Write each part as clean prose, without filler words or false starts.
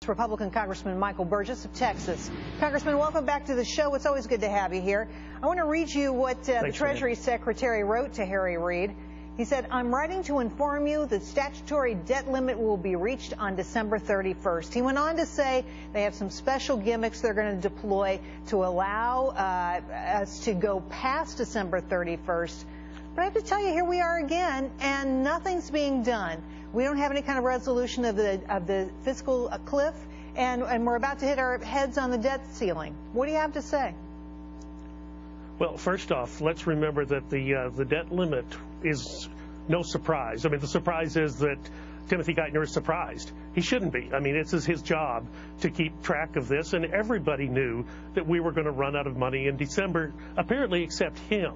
Republican Congressman Michael Burgess of Texas. Congressman, welcome back to the show. It's always good to have you here. I want to read you what the Treasury Secretary wrote to Harry Reid. He said, I'm writing to inform you the statutory debt limit will be reached on December 31st. He went on to say they have some special gimmicks they're going to deploy to allow us to go past December 31st. But I have to tell you, here we are again, and nothing's being done. We don't have any kind of resolution of the fiscal cliff, and we're about to hit our heads on the debt ceiling. What do you have to say? Well, first off, let's remember that the debt limit is no surprise. I mean, the surprise is that Timothy Geithner is surprised. He shouldn't be. I mean, it's his job to keep track of this, and everybody knew that we were going to run out of money in December, apparently except him.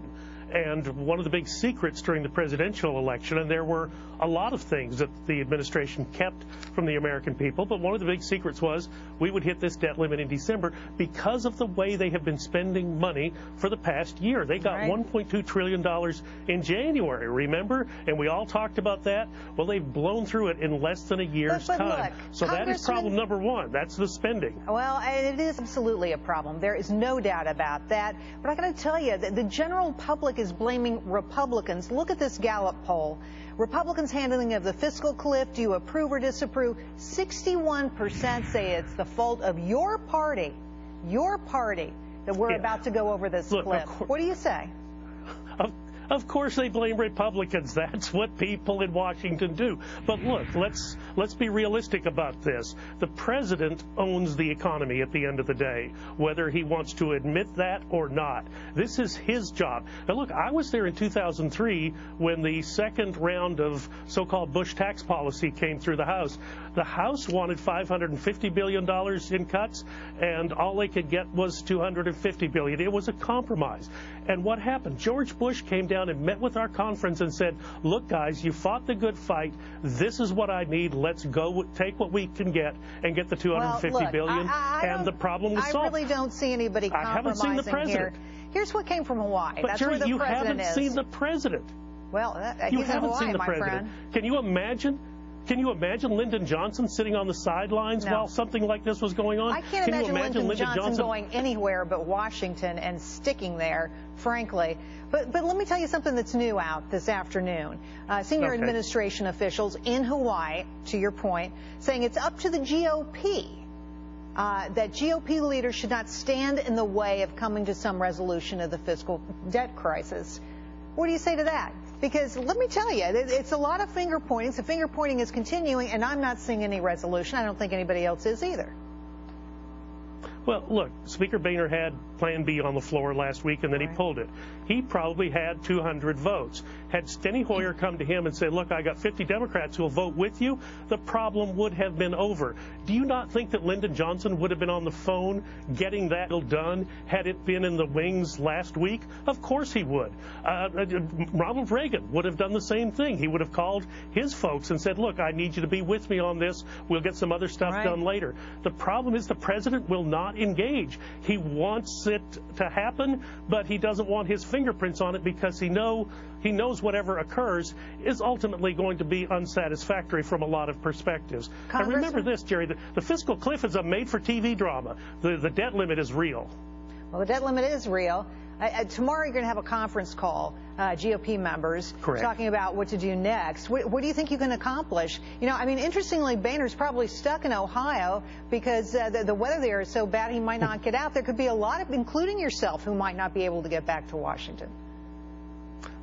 And one of the big secrets during the presidential election, and there were a lot of things that the administration kept from the American people, but one of the big secrets was we would hit this debt limit in December because of the way they have been spending money for the past year. They got $1.2 trillion in January, remember? And we all talked about that. Well, they've blown through it in less than a year's time. Look, so that is problem number one. That's the spending. Well, it is absolutely a problem. There is no doubt about that. But I got to tell you, the general public is blaming Republicans. Look at this Gallup poll. Republicans' handling of the fiscal cliff, do you approve or disapprove? 61% say it's the fault of your party, that we're about to go over this cliff. What do you say? Of course they blame Republicans. That's what people in Washington do. But look, let's be realistic about this. The president owns the economy at the end of the day, whether he wants to admit that or not. This is his job. Now look, I was there in 2003 when the second round of so-called Bush tax policy came through the House. The House wanted $550 billion in cuts, and all they could get was $250 billion. It was a compromise. And what happened? George Bush came down and met with our conference and said, look, guys, you fought the good fight. This is what I need. Let's go take what we can get and get the $250 billion. And the problem was solved. I really don't see anybody compromising. I haven't seen the president. Here's what came from Hawaii. But that's Gerri, where the you president haven't seen the president. Well, you he's haven't in Hawaii, seen the my president. friend. Can you imagine? Can you imagine Lyndon Johnson sitting on the sidelines while something like this was going on? I can't imagine Lyndon Johnson going anywhere but Washington and sticking there, frankly. But let me tell you something that's new out this afternoon. Senior administration officials in Hawaii, to your point, saying it's up to the GOP. That GOP leaders should not stand in the way of coming to some resolution of the fiscal debt crisis. What do you say to that? Because let me tell you, it's a lot of finger pointing. The finger pointing is continuing, and I'm not seeing any resolution. I don't think anybody else is either. Well, look, Speaker Boehner had Plan B on the floor last week, and then he pulled it. He probably had 200 votes. Had Steny Hoyer come to him and say, look, I got 50 Democrats who will vote with you, the problem would have been over. Do you not think that Lyndon Johnson would have been on the phone getting that deal done had it been in the wings last week? Of course he would. Ronald Reagan would have done the same thing. He would have called his folks and said, look, I need you to be with me on this. We'll get some other stuff done later. The problem is the president will not engage. He wants it to happen, but he doesn't want his fingerprints on it because he knows whatever occurs is ultimately going to be unsatisfactory from a lot of perspectives. And remember this, Gerri, the fiscal cliff is a made-for-TV drama. The debt limit is real. Well, the debt limit is real. Tomorrow you're going to have a conference call, GOP members, talking about what to do next. What do you think you can accomplish? You know, I mean, interestingly, Boehner's probably stuck in Ohio because the weather there is so bad he might not get out. There could be a lot of, including yourself, who might not be able to get back to Washington.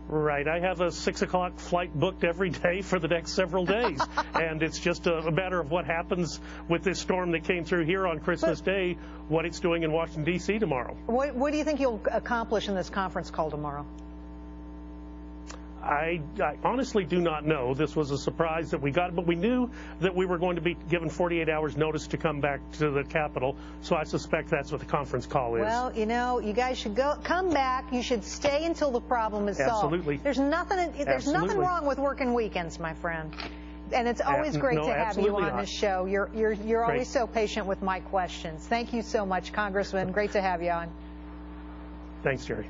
Right. I have a 6 o'clock flight booked every day for the next several days. And it's just a matter of what happens with this storm that came through here on Christmas Day, what it's doing in Washington, D.C. tomorrow. What do you think you'll accomplish in this conference call tomorrow? I honestly do not know. This was a surprise that we got, but we knew that we were going to be given 48 hours notice to come back to the Capitol, so I suspect that's what the conference call is. Well, you know, you guys should come back. You should stay until the problem is solved. Absolutely. There's nothing wrong with working weekends, my friend. And it's always great to have you on this show. You're always so patient with my questions. Thank you so much, Congressman. Great to have you on. Thanks, Gerri.